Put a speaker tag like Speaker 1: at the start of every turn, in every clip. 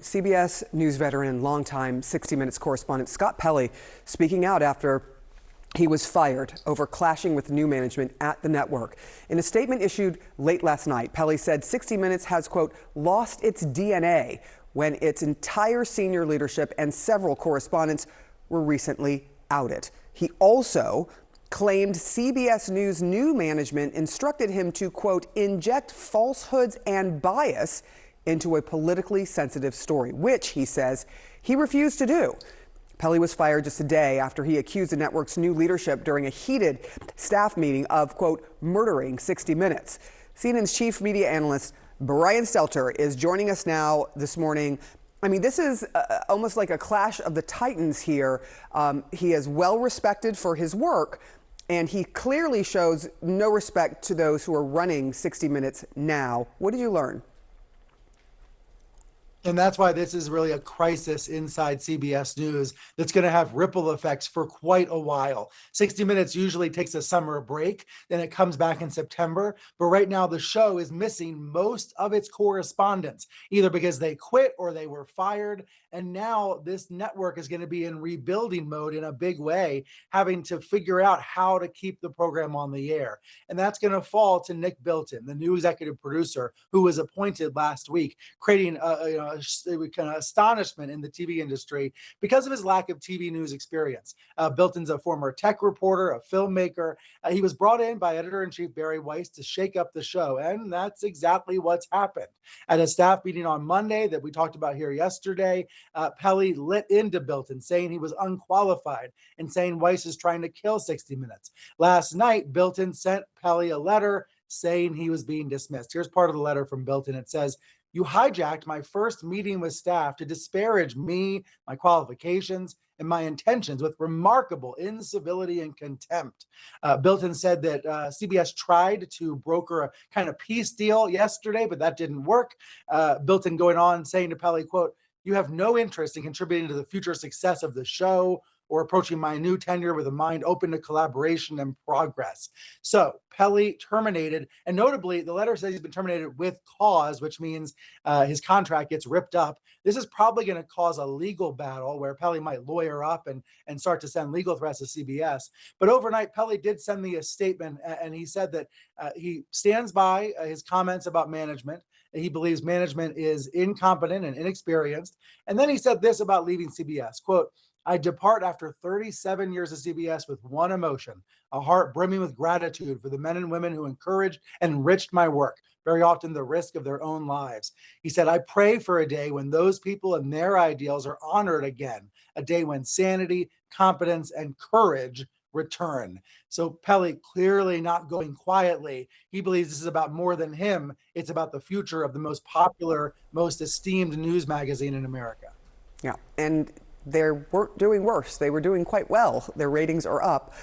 Speaker 1: CBS News veteran and longtime 60 Minutes correspondent Scott Pelley speaking out after he was fired over clashing with new management at the network. In a statement issued late last night, Pelley said 60 Minutes has, quote, lost its DNA when its entire senior leadership and several correspondents were recently outed. He also claimed CBS News new management instructed him to, quote, inject falsehoods and bias into a politically sensitive story, which, he says, he refused to do. Pelley was fired just a day after he accused the network's new leadership during a heated staff meeting of, quote, murdering 60 Minutes. CNN's chief media analyst, Brian Stelter, is joining us now this morning. I mean, this is almost like a clash of the titans here. He is well respected for his work, and he clearly shows no respect to those who are running 60 Minutes now. What did you learn?
Speaker 2: And that's why this is really a crisis inside CBS News that's going to have ripple effects for quite a while. 60 Minutes usually takes a summer break, then it comes back in September. But right now, the show is missing most of its correspondents, either because they quit or they were fired. And now this network is going to be in rebuilding mode in a big way, having to figure out how to keep the program on the air. And that's going to fall to Nick Bilton, the new executive producer who was appointed last week, creating kind of astonishment in the TV industry because of his lack of TV news experience. Bilton's a former tech reporter, a filmmaker. He was brought in by editor-in-chief Bari Weiss to shake up the show, and that's exactly what's happened. At a staff meeting on Monday that we talked about here yesterday, Pelley lit into Bilton, saying he was unqualified and saying Weiss is trying to kill 60 Minutes. Last night, Bilton sent Pelley a letter saying he was being dismissed. Here's part of the letter from Bilton. It says, "You hijacked my first meeting with staff to disparage me, my qualifications, and my intentions with remarkable incivility and contempt." Bilton said that CBS tried to broker a kind of peace deal yesterday, but that didn't work. Bilton going on saying to Pelley, quote, "You have no interest in contributing to the future success of the show or approaching my new tenure with a mind open to collaboration and progress." So Pelley terminated, and notably, the letter says he's been terminated with cause, which means his contract gets ripped up. This is probably going to cause a legal battle where Pelley might lawyer up and start to send legal threats to CBS. But overnight, Pelley did send me a statement, and he said that he stands by his comments about management. He believes management is incompetent and inexperienced. And then he said this about leaving CBS, quote, "I depart after 37 years of CBS with one emotion, a heart brimming with gratitude for the men and women who encouraged and enriched my work, very often the risk of their own lives." He said, "I pray for a day when those people and their ideals are honored again, a day when sanity, competence, and courage return." So Pelley clearly not going quietly. He believes this is about more than him. It's about the future of the most popular, most esteemed news magazine in America.
Speaker 1: Yeah, and they weren't doing worse. They were doing quite well. Their ratings are up.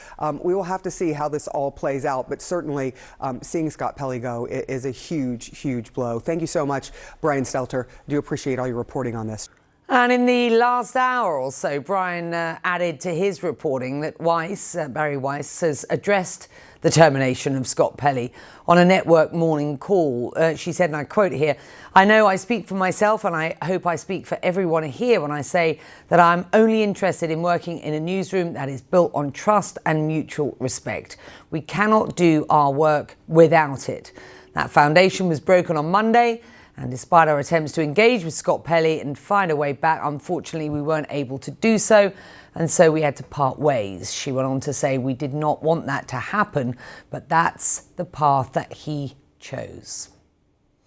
Speaker 1: We will have to see how this all plays out, but certainly seeing Scott Pelley go is a huge, huge blow. Thank you so much, Brian Stelter. Do appreciate all your reporting on this.
Speaker 3: And in the last hour or so, Brian added to his reporting that Bari Weiss, has addressed the termination of Scott Pelley on a network morning call. She said, and I quote here, "I know I speak for myself and I hope I speak for everyone here when I say that I'm only interested in working in a newsroom that is built on trust and mutual respect. We cannot do our work without it." That foundation was broken on Monday. And despite our attempts to engage with Scott Pelley and find a way back, unfortunately, we weren't able to do so. And so we had to part ways. She went on to say, "We did not want that to happen, but that's the path that he chose."